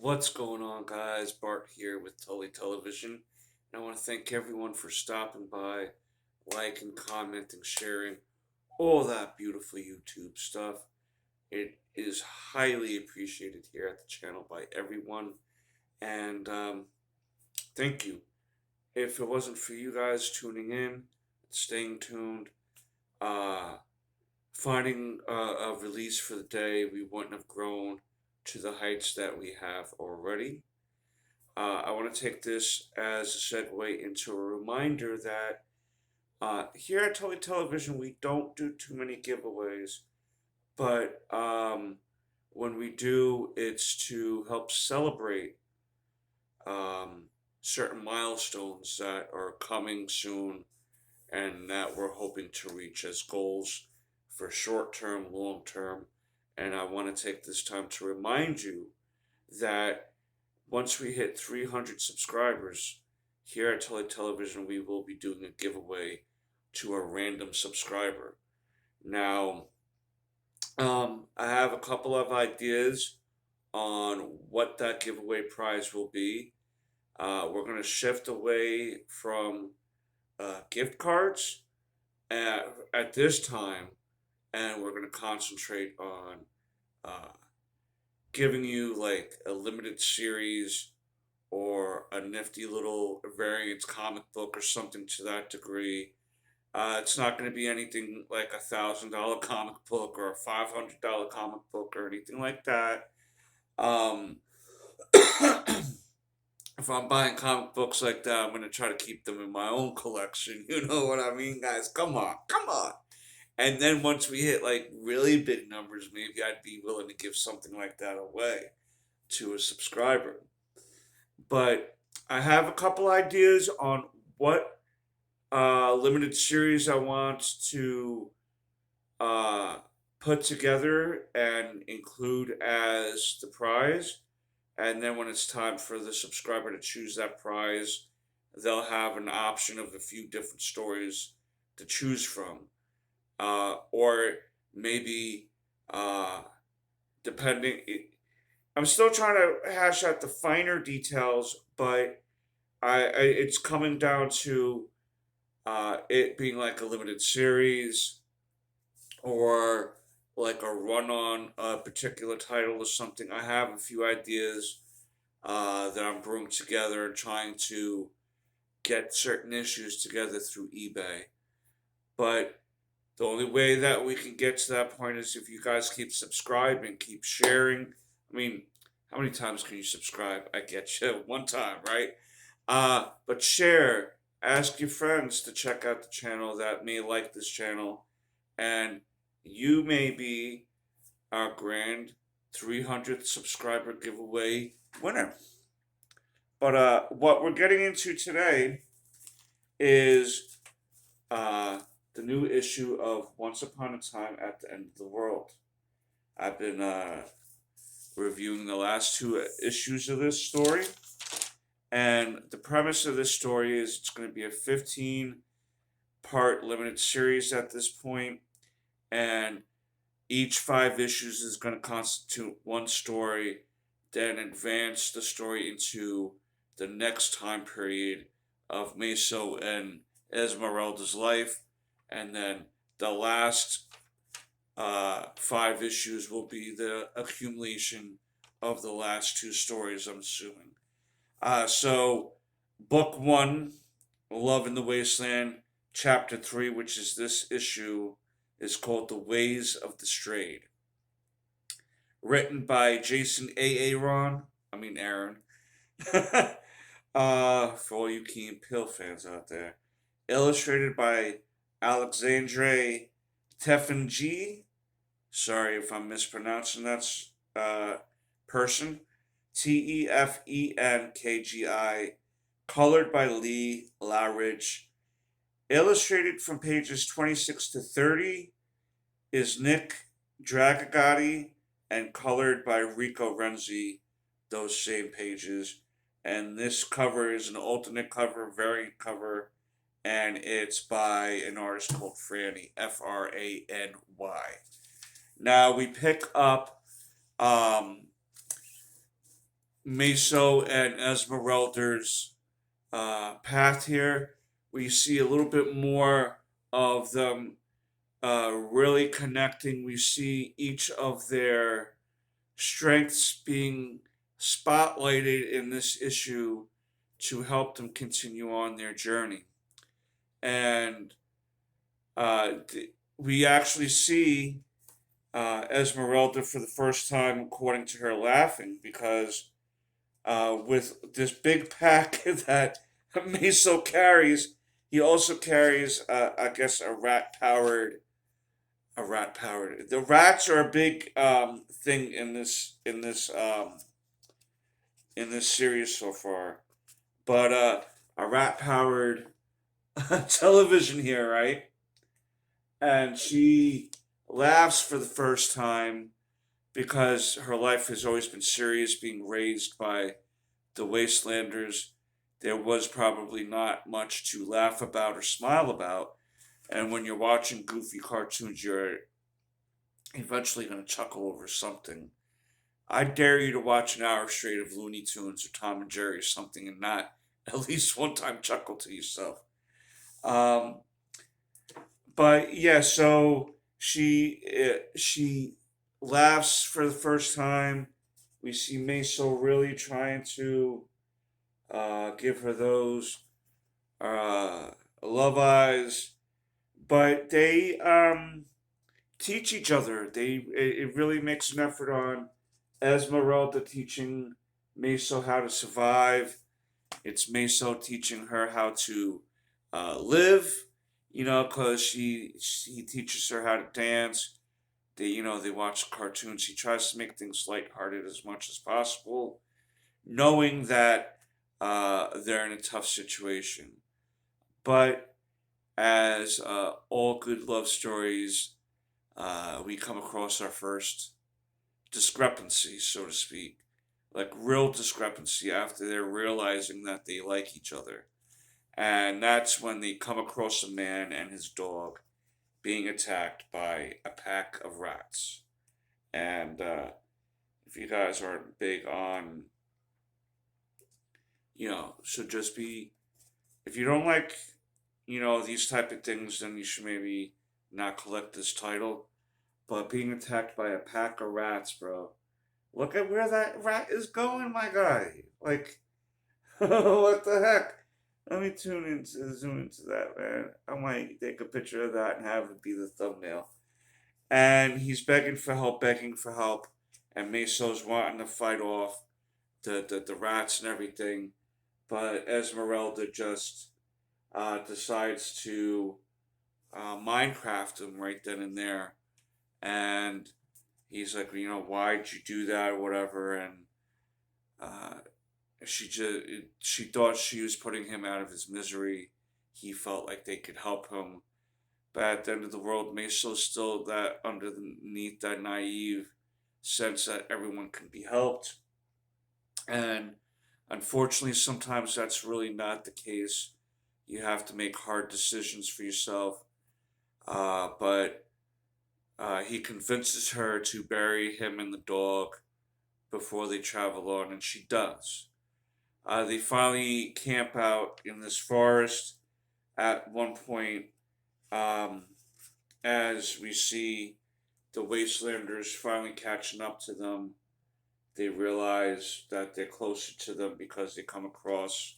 What's going on, guys? Bart here with Tully Television. And I want to thank everyone for stopping by, liking, commenting, sharing, all that beautiful YouTube stuff. It is highly appreciated here at the channel by everyone. And thank you. If it wasn't for you guys tuning in, staying tuned, uh, finding a release for the day, we wouldn't have grown to the heights that we have already. I want to take this as a segue into a reminder that here at Tully Television, we don't do too many giveaways, but when we do, it's to help celebrate um, certain milestones that are coming soon and that we're hoping to reach as goals for short term, long term. And I want to take this time to remind you that once we hit 300 subscribers here at Tully Television, we will be doing a giveaway to a random subscriber. Now, I have a couple of ideas on what that giveaway prize will be. We're going to shift away from gift cards at this time, and we're going to concentrate on uh, giving you like a limited series or a nifty little variant comic book or something to that degree. It's not going to be anything like $1,000 comic book or a $500 comic book or anything like that. Um, if I'm buying comic books like that, I'm going to try to keep them in my own collection. You know what I mean, guys? Come on, come on. And then once we hit like really big numbers, maybe I'd be willing to give something like that away to a subscriber. But I have a couple ideas on what limited series I want to uh, put together and include as the prize. And then when it's time for the subscriber to choose that prize, they'll have an option of a few different stories to choose from. Or maybe, uh, depending, I'm still trying to hash out the finer details, but it's coming down to it being like a limited series or like a run on a particular title or something. I have a few ideas that I'm brewing together and trying to get certain issues together through eBay. But the only way that we can get to that point is if you guys keep subscribing, keep sharing. I mean, how many times can you subscribe? I get you one time, right? But share. Ask your friends to check out the channel that may like this channel, and you may be our grand 300th subscriber giveaway winner. But what we're getting into today is the new issue of Once Upon a Time at the End of the World. I've been reviewing the last two issues of this story, and the premise of this story is it's going to be a 15-part limited series at this point, and each 5 issues is going to constitute one story, then advance the story into the next time period of Maceo and Esmeralda's life, and then the last 5 issues will be the accumulation of the last 2 stories, I'm assuming. So, book 1, Love in the Wasteland, chapter 3, which is this issue, is called The Ways of the Strayed. Written by Jason A. Aaron. For all you Key and Peele fans out there. Illustrated by Alexandre Tefenji. Sorry if I'm mispronouncing that person. Tefenkgi. Colored by Lee Laridge. Illustrated from pages 26 to 30 is Nick Dragagati and colored by Rico Renzi, those same pages. And this cover is an alternate cover, variant cover, and it's by an artist called Franny, Frany. Now we pick up Maceo and Esmeralda's path here. We see a little bit more of them really connecting. We see each of their strengths being spotlighted in this issue to help them continue on their journey. And uh, we actually see Esmeralda for the first time, according to her, laughing because with this big pack that Meso carries, he also carries, I guess, a rat powered. The rats are a big thing in this series so far. But a rat powered television here, right? And she laughs for the first time because her life has always been serious, being raised by the Wastelanders. There was probably not much to laugh about or smile about. And when you're watching goofy cartoons, you're eventually going to chuckle over something. I dare you to watch an hour straight of Looney Tunes or Tom and Jerry or something and not at least one time chuckle to yourself. Um, but yeah, so she laughs for the first time. We see Meso really trying to give her those uh, love eyes, but they teach each other. It really makes an effort on Esmeralda teaching Meso how to survive. It's Meso teaching her how to live. You know, because he teaches her how to dance. They watch cartoons. He tries to make things lighthearted as much as possible, knowing that they're in a tough situation. But as all good love stories, we come across our first discrepancy, so to speak, like real discrepancy after they're realizing that they like each other. And that's when they come across a man and his dog being attacked by a pack of rats. And if you guys aren't big on, should just be, if you don't like, these type of things, then you should maybe not collect this title. But being attacked by a pack of rats, bro. Look at where that rat is going, my guy. Like, what the heck? Let me zoom into that, man. I might take a picture of that and have it be the thumbnail. And he's begging for help, and Meso's wanting to fight off the rats and everything, but Esmeralda just decides to Minecraft him right then and there, and he's like, why'd you do that or whatever, and uh, she thought she was putting him out of his misery. He felt like they could help him, but at the end of the world, Meso's still that underneath that naive sense that everyone can be helped. And unfortunately, sometimes that's really not the case. You have to make hard decisions for yourself. But he convinces her to bury him and the dog before they travel on, and she does. They finally camp out in this forest at one point, um, as we see the Wastelanders finally catching up to them. They realize that they're closer to them because they come across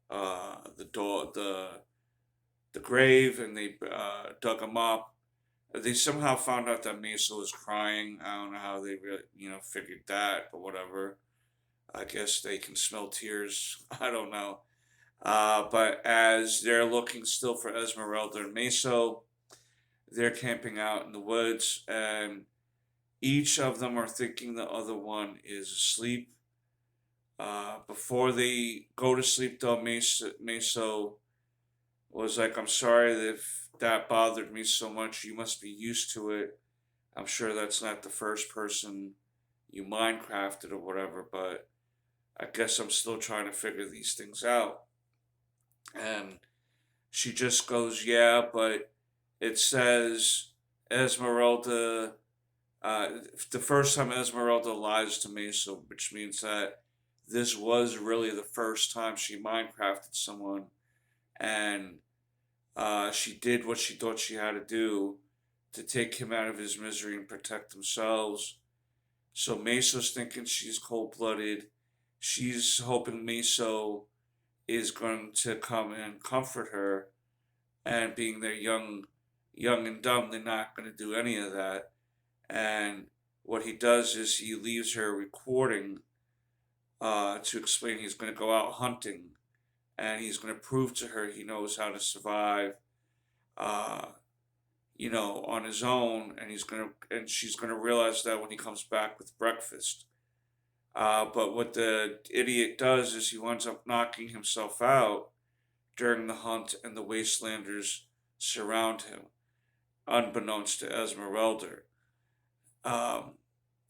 the grave, and they dug him up. They somehow found out that Mesa was crying. I don't know how they really, figured that, but whatever. I guess they can smell tears. I don't know. But as they're looking still for Esmeralda and Meso, they're camping out in the woods, and each of them are thinking the other one is asleep. Before they go to sleep, though, Meso was like, I'm sorry if that bothered me so much. You must be used to it. I'm sure that's not the first person you Minecrafted or whatever, but I guess I'm still trying to figure these things out. And she just goes, yeah, but it says Esmeralda, the first time Esmeralda lies to Mesa, which means that this was really the first time she Minecrafted someone, and she did what she thought she had to do to take him out of his misery and protect themselves. So Meso's thinking she's cold blooded. She's hoping Meso is going to come and comfort her, and being they're young and dumb, they're not going to do any of that. And what he does is he leaves her a recording to explain he's going to go out hunting, and he's going to prove to her he knows how to survive, uh, on his own, and she's gonna realize that when he comes back with breakfast. But what the idiot does is he winds up knocking himself out during the hunt, and the Wastelanders surround him, unbeknownst to Esmeralda. Um,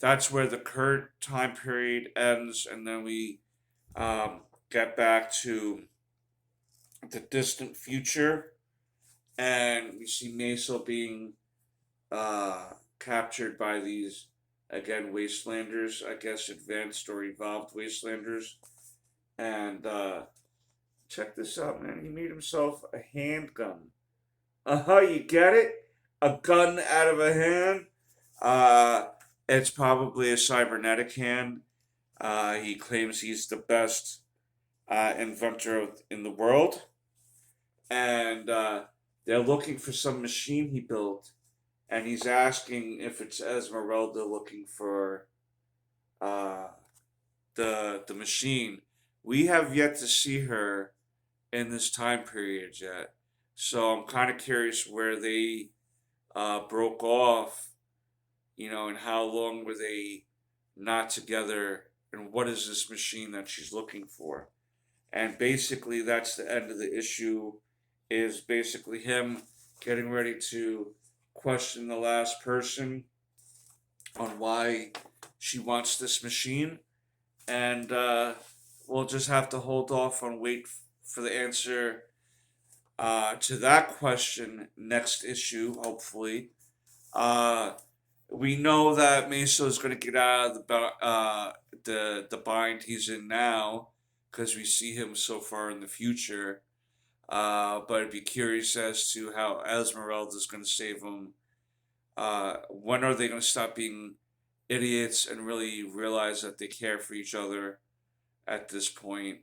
that's where the current time period ends, and then we get back to the distant future, and we see Meso being captured by these, again, Wastelanders, I guess advanced or evolved Wastelanders. And check this out, man. He made himself a handgun. You get it? A gun out of a hand. Uh, it's probably a cybernetic hand. He claims he's the best inventor in the world. And they're looking for some machine he built, and he's asking if it's Esmeralda looking for uh, the machine. We have yet to see her in this time period yet, so I'm kind of curious where they broke off, and how long were they not together, and what is this machine that she's looking for? And basically, that's the end of the issue. Is basically him getting ready to question the last person on why she wants this machine, and we'll just have to hold off on wait for the answer to that question next issue. Hopefully, uh, we know that Meso is going to get out of the bind he's in now because we see him so far in the future. But I'd be curious as to how Esmeralda is going to save him. When are they going to stop being idiots and really realize that they care for each other at this point?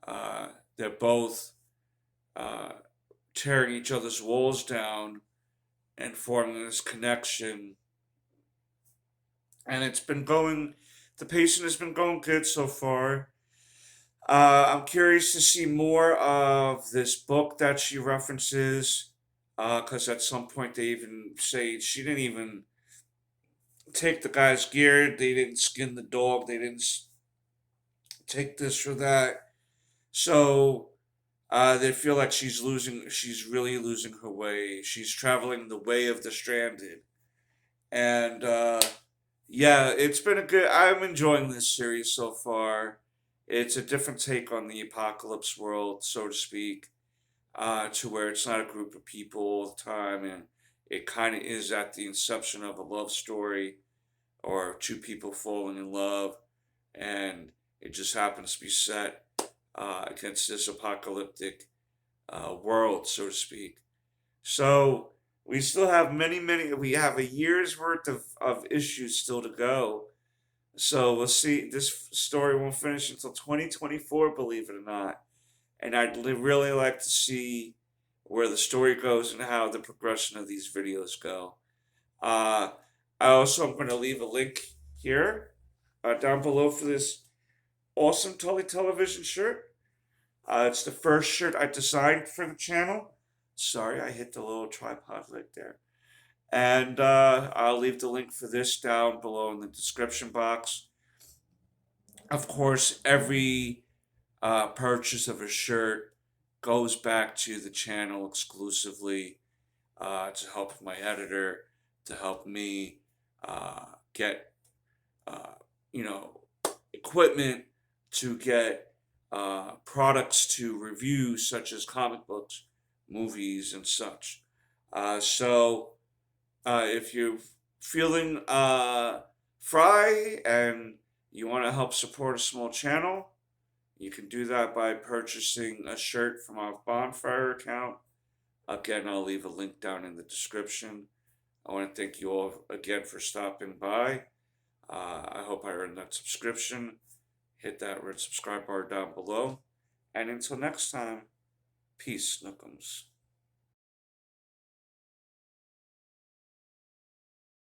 They're both uh, tearing each other's walls down and forming this connection. And the pacing has been going good so far. I'm curious to see more of this book that she references, because at some point they even say she didn't even take the guy's gear, they didn't skin the dog, they didn't take this or that. So they feel like she's really losing her way. She's traveling the way of the stranded. And yeah, I'm enjoying this series so far. It's a different take on the apocalypse world, so to speak, to where it's not a group of people all the time, and it kind of is at the inception of a love story or two people falling in love, and it just happens to be set against this apocalyptic world, so to speak. So we still have we have a year's worth of issues still to go. So we'll see. This story won't finish until 2024, believe it or not. And I'd really like to see where the story goes and how the progression of these videos go. Uh, I also am going to leave a link here down below for this awesome Tully Television shirt. It's the first shirt I designed for the channel. Sorry, I hit the little tripod right there. And I'll leave the link for this down below in the description box. Of course, every purchase of a shirt goes back to the channel exclusively to help my editor, to help me get, uh, equipment, to get products to review, such as comic books, movies, and such. So if you're feeling fry and You want to help support a small channel? You can do that by purchasing a shirt from our Bonfire account. Again, I'll leave a link down in the description. I want to thank you all again for stopping by. I hope I earned that subscription. Hit that red subscribe bar down below. And until next time, peace, Snookums.